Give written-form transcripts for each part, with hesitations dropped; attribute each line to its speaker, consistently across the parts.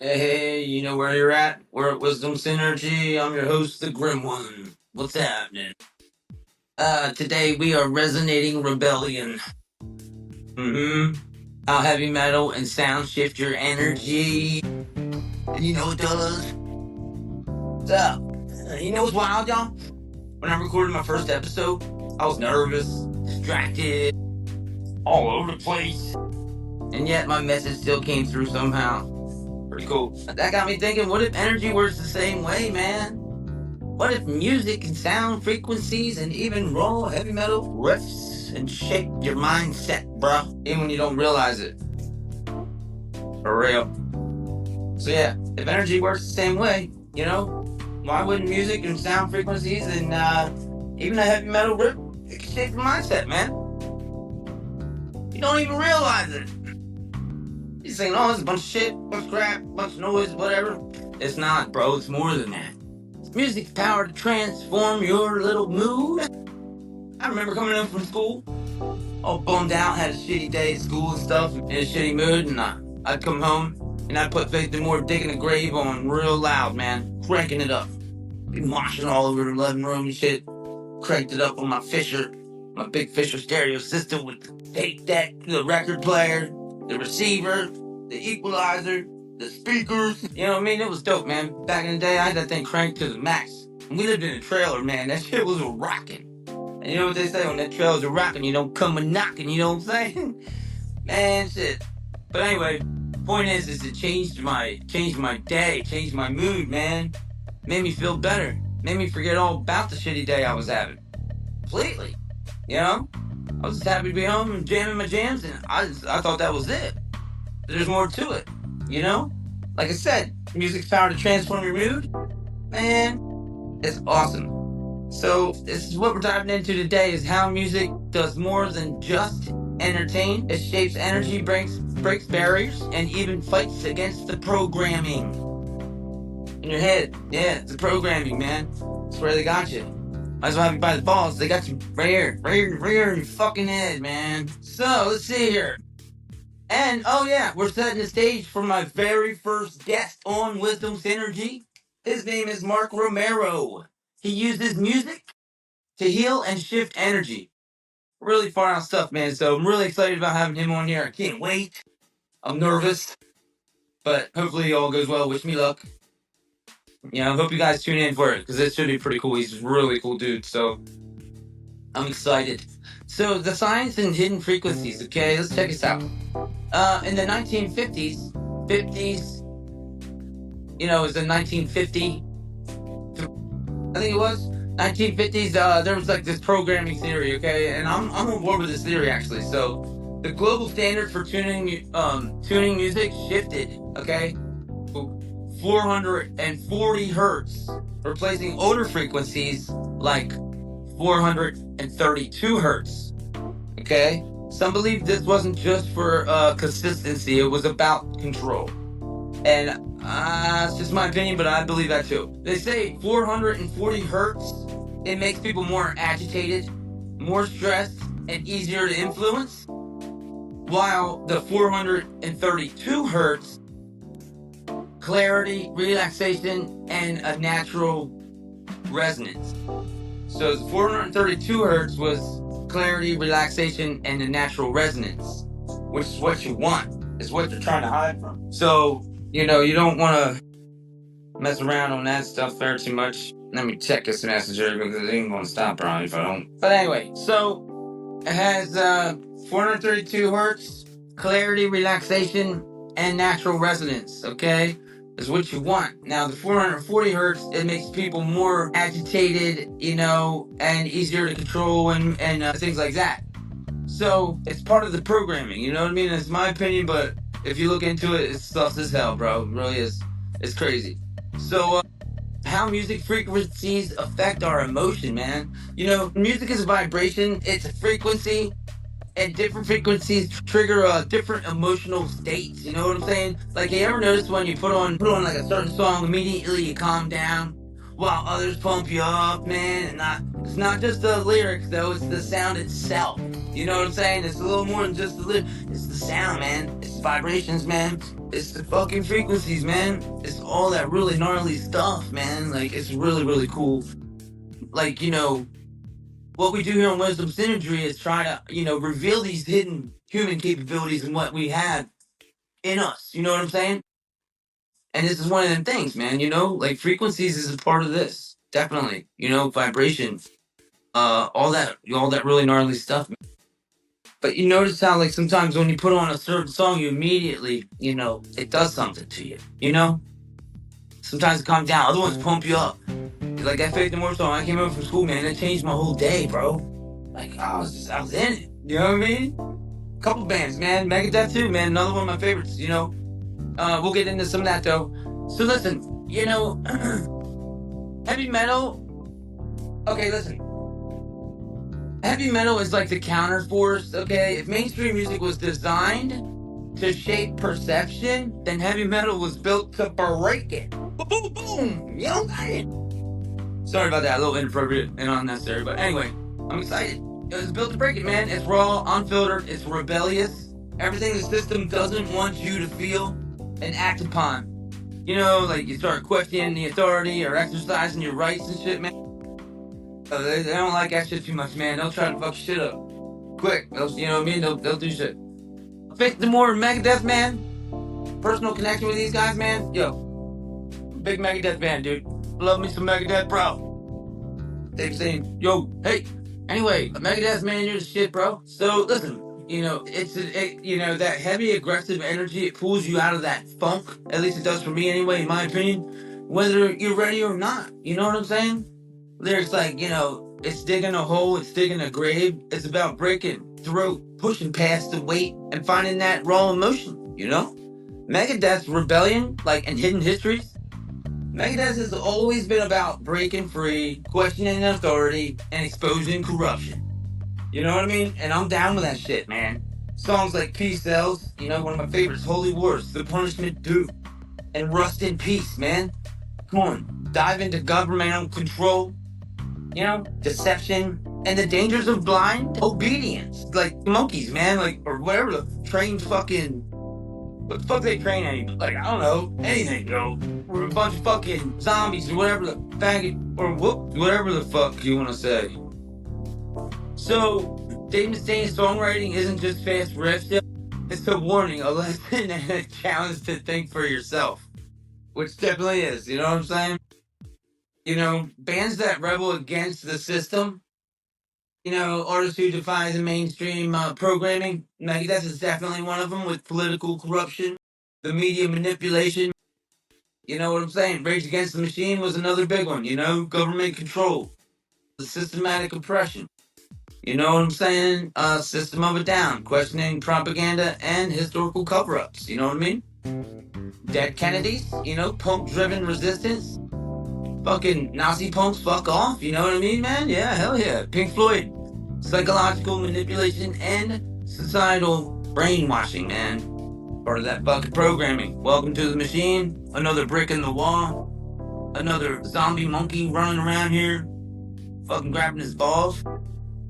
Speaker 1: Hey, you know where you're at? We're at Wisdom Synergy. I'm your host, the Grim One. What's happening? Today we are resonating rebellion. How heavy metal and sound shift your energy. And you know what it does? What's up? You know what's wild, y'all? When I recorded my first episode, I was nervous, distracted, all over the place. And yet my message still came through somehow. Pretty cool. That got me thinking, what if energy works the same way, man? What if music and sound frequencies and even raw heavy metal riffs and shape your mindset, bro, even when you don't realize it? For real. So yeah, if energy works the same way, why wouldn't music and sound frequencies and even a heavy metal riff, it can shape your mindset, man? You don't even realize it. You're saying, oh, it's a bunch of shit, bunch of crap, bunch of noise, whatever. It's not, bro. It's more than that. Music's power to transform your little mood. I remember coming in from school, all bummed out, had a shitty day at school and stuff, in a shitty mood, and I'd come home and I'd put Faith No More Digging a Grave on real loud, man, cranking it up. Be moshing all over the living room and shit. Cranked it up on my big Fisher stereo system with the tape deck, the record player, the receiver, the equalizer, the speakers. You know what I mean? It was dope, man. Back in the day, I had that thing cranked to the max. And we lived in a trailer, man. That shit was rocking. And you know what they say? When that trailer's rocking, you don't come a knocking, you know what I'm saying? Man, shit. But anyway, point is it changed my day, changed my mood, man. Made me feel better. Made me forget all about the shitty day I was having. Completely. You know? I was just happy to be home and jamming my jams, and I thought that was it. There's more to it, you know? Like I said, music's power to transform your mood, man, it's awesome. So this is what we're diving into today, is how music does more than just entertain. It shapes energy, breaks barriers, and even fights against the programming in your head. Yeah, it's the programming, man. That's where they got you. Might as well have you by the balls. They got you right here in your fucking head, man. So let's see here. And oh yeah, we're setting the stage for my very first guest on Wisdom Synergy. His name is Mark Romero. He uses music to heal and shift energy. Really far out stuff, man. So I'm really excited about having him on here. I can't wait. I'm nervous, but hopefully all goes well. Wish me luck. I hope you guys tune in for it, because it should be pretty cool. He's a really cool dude, so I'm excited. So the science and hidden frequencies, okay? Let's check this out. In the 1950s, it was in 1950, I think it was 1950s. There was like this programming theory, okay, and I'm on board with this theory actually. So the global standard for tuning music shifted, okay, 440 hertz, replacing older frequencies like 432 hertz. Okay, some believe this wasn't just for consistency; it was about control. And it's just my opinion, but I believe that too. They say 440 hertz, it makes people more agitated, more stressed, and easier to influence. While the 432 hertz, clarity, relaxation, and a natural resonance. So the 432 hertz was clarity, relaxation, and a natural resonance, which is what you want. It's what you're trying to hide from. So, you don't want to mess around on that stuff there too much. Let me check this messenger, because it ain't going to stop probably if I don't. But anyway, so it has 432 hertz, clarity, relaxation, and natural resonance, okay? Is what you want. Now, the 440 hertz, it makes people more agitated, and easier to control and things like that. So, it's part of the programming, you know what I mean? It's my opinion, but if you look into it, it's sus as hell, bro. It really is. It's crazy. So, how music frequencies affect our emotion, man. Music is a vibration, it's a frequency, and different frequencies trigger different emotional states. You know what I'm saying? Like, you ever notice when you put on like a certain song, immediately you calm down, while others pump you up, man? And it's not just the lyrics though; it's the sound itself. You know what I'm saying? It's a little more than just the lyrics. It's the sound, man. It's vibrations, man. It's the fucking frequencies, man. It's all that really gnarly stuff, man. Like, it's really, really cool. Like, what we do here on Wisdom Synergy is try to, reveal these hidden human capabilities and what we have in us. You know what I'm saying? And this is one of them things, man. Like frequencies is a part of this, definitely. Vibrations, all that really gnarly stuff. But you notice how, like, sometimes when you put on a certain song, you immediately, it does something to you. Sometimes it calms down, other ones pump you up. Like that Faith No More song, I came home from school, man. It changed my whole day, bro. Like I was in it. You know what I mean? Couple bands, man. Megadeth too, man. Another one of my favorites. We'll get into some of that though. So listen, heavy metal. Okay, listen. Heavy metal is like the counterforce. Okay, if mainstream music was designed to shape perception, then heavy metal was built to break it. Boom, boom, boom. You know what I'm saying? Sorry about that, a little inappropriate and unnecessary, but anyway, I'm excited. It was built to break it, man. It's raw, unfiltered, it's rebellious. Everything the system doesn't want you to feel and act upon. Like you start questioning the authority or exercising your rights and shit, man. They don't like that shit too much, man. They'll try to fuck shit up quick. You know what I mean? They'll do shit. Faith No More, Megadeth, man. Personal connection with these guys, man. Yo, big Megadeth fan, dude. Love me some Megadeth, bro. They've saying, yo, hey. Anyway, Megadeth, man, you're the shit, bro. So listen, that heavy aggressive energy. It pulls you out of that funk. At least it does for me, anyway, in my opinion. Whether you're ready or not, you know what I'm saying? Lyrics like, it's digging a hole, it's digging a grave. It's about breaking through, pushing past the weight, and finding that raw emotion, Megadeth's rebellion, like, and hidden histories. Megadeth has always been about breaking free, questioning authority, and exposing corruption. You know what I mean? And I'm down with that shit, man. Songs like Peace Sells, one of my favorites, Holy Wars, The Punishment Due, and Rust in Peace, man. Come on, dive into governmental control, deception, and the dangers of blind obedience. Like monkeys, man, or whatever the trained fucking. What the fuck they train anybody? Like, I don't know, anything, We're a bunch of fucking zombies or whatever the faggot, or whatever the fuck you want to say. So, Dave Mustaine's songwriting isn't just fast riffs, it's a warning, a lesson, and a challenge to think for yourself. Which definitely is, you know what I'm saying? Bands that rebel against the system, artists who defy the mainstream programming. Megadeth is definitely one of them, with political corruption, the media manipulation. You know what I'm saying? Rage Against the Machine was another big one, government control, the systematic oppression. You know what I'm saying? System of a Down, questioning propaganda and historical cover-ups. You know what I mean? Dead Kennedys, punk-driven resistance. Fucking Nazi punks, fuck off. You know what I mean, man? Yeah, hell yeah. Pink Floyd, psychological manipulation and societal brainwashing, man. Part of that fucking programming. Welcome to the machine. Another brick in the wall. Another zombie monkey running around here, fucking grabbing his balls.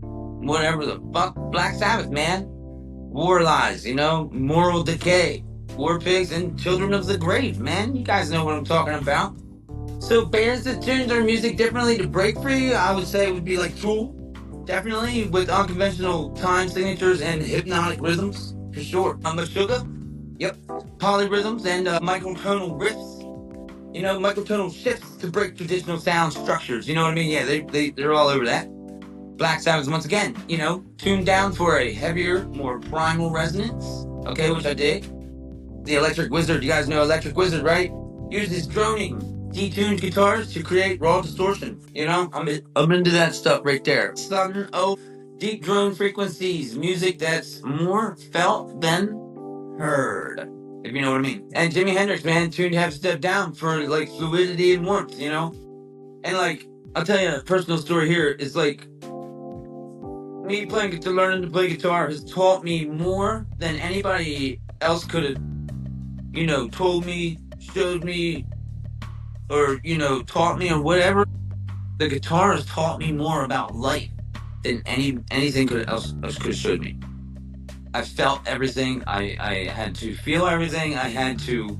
Speaker 1: Whatever the fuck. Black Sabbath, man. War Lies, moral decay. War Pigs and Children of the Grave, man. You guys know what I'm talking about. So bands that tune their music differently to break free, I would say would be like Tool. Definitely with unconventional time signatures and hypnotic rhythms, for sure. Meshuggah, yep. Polyrhythms and microtonal riffs. Microtonal shifts to break traditional sound structures. You know what I mean? Yeah, they're all over that. Black Sabbath, once again, tuned down for a heavier, more primal resonance. Okay, which I dig. The Electric Wizard, you guys know Electric Wizard, right? Uses droning, detuned guitars to create raw distortion. I'm into that stuff right there. Southern deep drone frequencies, music that's more felt than heard, if you know what I mean. And Jimi Hendrix, man, tuned to have step down for like fluidity and warmth, And like, I'll tell you a personal story here. It's like me learning to play guitar has taught me more than anybody else could have, told me, showed me, or, taught me or whatever. The guitar has taught me more about life than anything else could have showed me. I felt everything. I had to feel everything. I had to,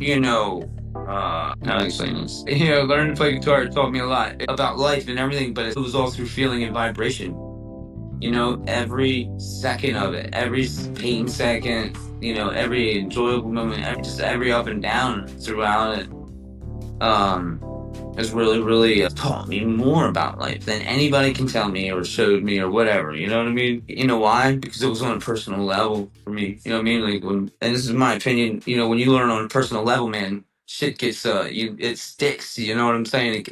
Speaker 1: you know, how to explain this? Learning to play guitar taught me a lot about life and everything, but it was all through feeling and vibration. Every second of it, every pain second, every enjoyable moment, just every up and down throughout it, um, has really, really taught me more about life than anybody can tell me or showed me or whatever. You know what I mean? You know why? Because it was on a personal level for me. You know what I mean? Like and this is my opinion. When you learn on a personal level, man, shit gets it sticks. You know what I'm saying?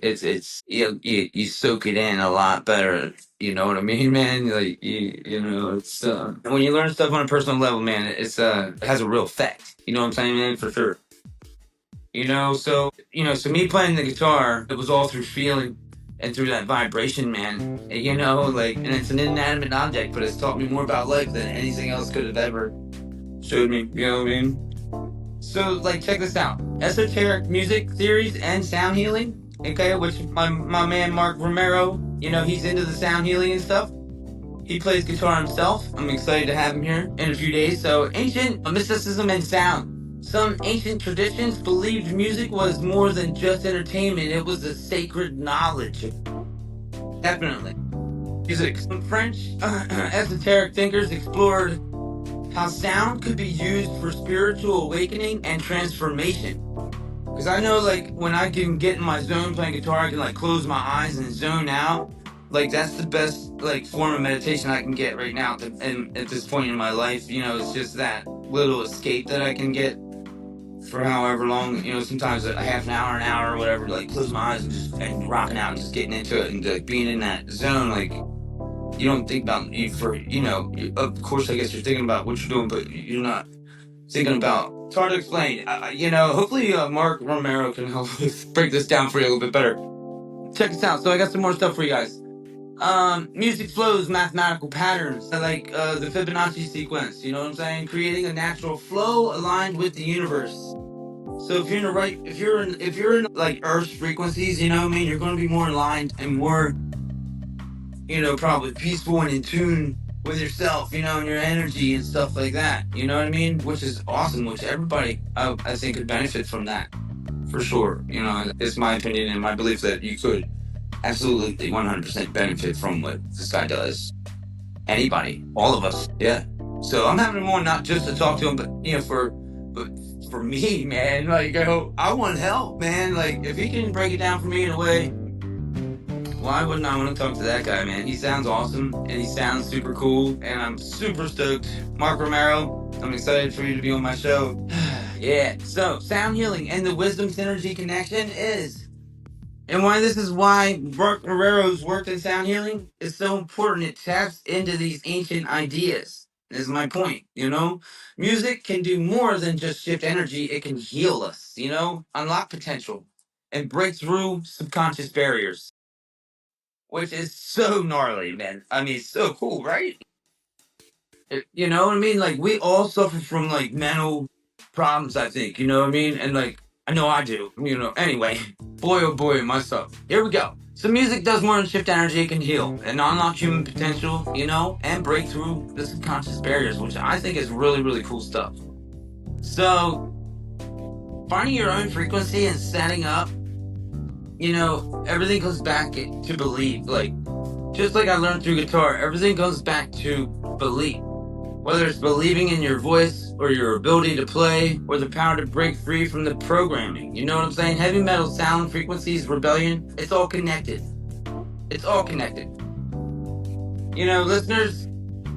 Speaker 1: You soak it in a lot better. You know what I mean, man? Like it's and when you learn stuff on a personal level, man, it has a real effect. You know what I'm saying, man? For sure. So me playing the guitar, it was all through feeling and through that vibration, man. And it's an inanimate object, but it's taught me more about life than anything else could have ever showed me. You know what I mean? So, like, check this out: esoteric music theories and sound healing. Okay, which my man Mark Romero, he's into the sound healing and stuff. He plays guitar himself. I'm excited to have him here in a few days. So, ancient mysticism and sound. Some ancient traditions believed music was more than just entertainment, it was a sacred knowledge. Definitely. Music. Some French esoteric thinkers explored how sound could be used for spiritual awakening and transformation. Because I know, like, when I can get in my zone playing guitar, I can, like, close my eyes and zone out. Like, that's the best, like, form of meditation I can get right now at this point in my life. It's just that little escape that I can get for however long, sometimes a half an hour, or whatever, like close my eyes and rocking out and just getting into it and like being in that zone. Like, you don't think about of course, I guess you're thinking about what you're doing, but you're not thinking about. It's hard to explain. Hopefully Mark Romero can help break this down for you a little bit better. Check this out. So I got some more stuff for you guys. Music flows mathematical patterns, like the Fibonacci sequence. You know what I'm saying? Creating a natural flow aligned with the universe. So if you're in like Earth's frequencies, you know what I mean, you're going to be more aligned and more, probably peaceful and in tune with yourself, and your energy and stuff like that. You know what I mean? Which is awesome. Which everybody, I think, could benefit from that for sure. It's my opinion and my belief that you could absolutely 100% benefit from what this guy does. Anybody, all of us, yeah. So I'm having him on not just to talk to him, but for me, man. Like, I want help, man. Like, if he can break it down for me in a way, why wouldn't I want to talk to that guy, man? He sounds awesome and he sounds super cool, and I'm super stoked. Mark Romero, I'm excited for you to be on my show. Yeah. So, sound healing and the wisdom synergy connection and this is why Mark Morero's work in sound healing is so important. It taps into these ancient ideas. Is my point. Music can do more than just shift energy. It can heal us. Unlock potential and break through subconscious barriers, which is so gnarly, man. I mean, so cool, right? You know what I mean? Like, we all suffer from like mental problems, I think. You know what I mean? And like, I know I do. Anyway, boy oh boy, myself. Here we go. So music does more than shift energy. It can heal and unlock human potential, and break through the subconscious barriers, which I think is really, really cool stuff. So finding your own frequency and setting up, everything goes back to belief. Like, just like I learned through guitar, everything goes back to belief. Whether it's believing in your voice or your ability to play or the power to break free from the programming. You know what I'm saying? Heavy metal sound, frequencies, rebellion, it's all connected. It's all connected. Listeners,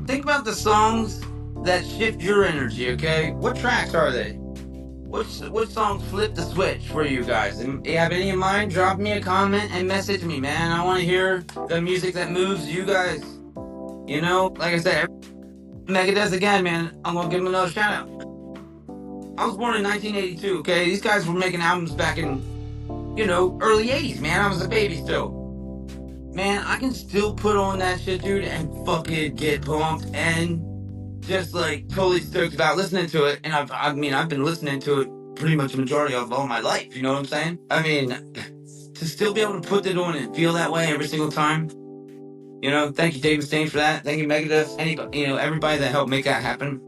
Speaker 1: think about the songs that shift your energy, okay? What tracks are they? Which songs flip the switch for you guys? And you have any in mind? Drop me a comment and message me, man. I want to hear the music that moves you guys. Like I said, Megadeth again, man. I'm gonna give him another shout out. I was born in 1982, okay? These guys were making albums back in, early 80s, man. I was a baby still. Man, I can still put on that shit, dude, and fucking get pumped and just like totally stoked about listening to it. And I've been listening to it pretty much the majority of all my life, you know what I'm saying? I mean, to still be able to put it on and feel that way every single time, Thank you, Dave Mustaine, for that. Thank you, Megadeth. Everybody that helped make that happen.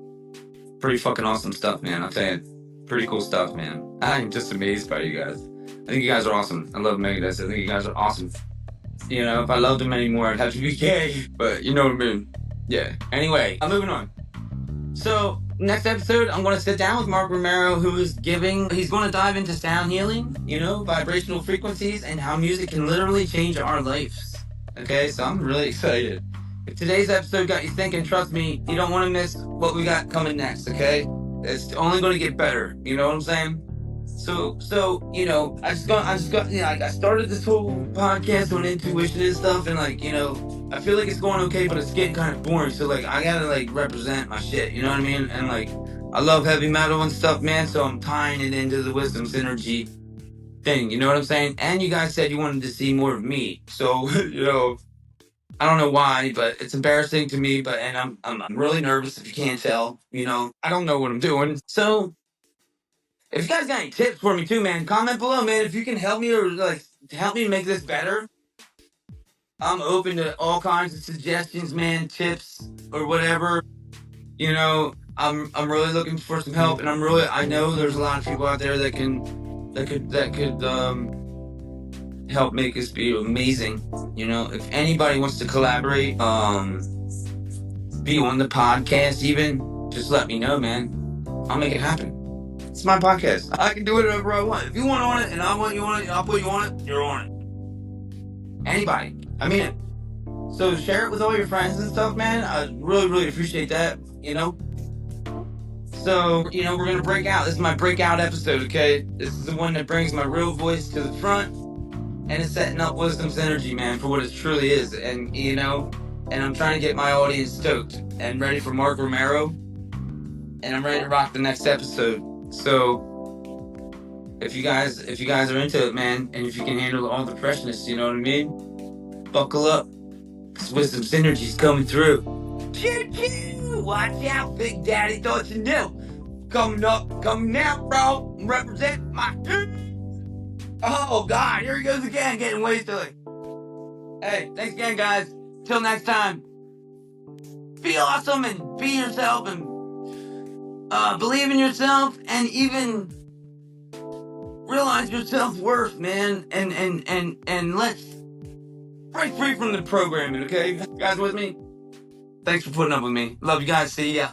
Speaker 1: Pretty fucking awesome stuff, man. I'll tell you. Pretty cool stuff, man. I'm just amazed by you guys. I think you guys are awesome. I love Megadeth. I think you guys are awesome. If I loved them anymore, I'd have to be gay. But you know what I mean. Yeah. Anyway, I'm moving on. So, next episode, I'm going to sit down with Mark Romero, he's going to dive into sound healing, vibrational frequencies, and how music can literally change our lives. Okay, so I'm really excited. If today's episode got you thinking, trust me, you don't want to miss what we got coming next, okay? It's only going to get better, you know what I'm saying? So, I started this whole podcast on intuition and stuff, and I feel like it's going okay, but it's getting kind of boring. So I gotta represent my shit, you know what I mean? And I love heavy metal and stuff, man. So I'm tying it into the Wisdom Synergy thing, you know what I'm saying? And you guys said you wanted to see more of me, so I don't know why, but it's embarrassing to me. And I'm really nervous, if you can't tell. I don't know what I'm doing. So if you guys got any tips for me too, man, comment below, man. If you can help me or help me make this better, I'm open to all kinds of suggestions, man, tips or whatever. I'm really looking for some help, and I know there's a lot of people out there that could help make this be amazing. If anybody wants to collaborate, be on the podcast even, just let me know, man. I'll make it happen. It's my podcast. I can do whatever I want. If you want on it and I want you on it, I'll put you on it, you're on it. Anybody. I mean it. So share it with all your friends and stuff, man. I really, really appreciate that, So, we're going to break out. This is my breakout episode, okay? This is the one that brings my real voice to the front. And it's setting up Wisdom's energy, man, for what it truly is. And, and I'm trying to get my audience stoked and ready for Mark Romero. And I'm ready to rock the next episode. So if you guys are into it, man, and if you can handle all the freshness, you know what I mean? Buckle up, because Wisdom Synergy's coming through. Choo-choo! Watch out, Big Daddy, thought you knew. Coming out, bro. Represent my team. Oh, God, here he goes again, getting wasted. Hey, thanks again, guys. Till next time. Be awesome and be yourself and believe in yourself and even realize your self-worth, man, and let's break free from the programming, okay? You guys with me? Thanks for putting up with me. Love you guys. See ya.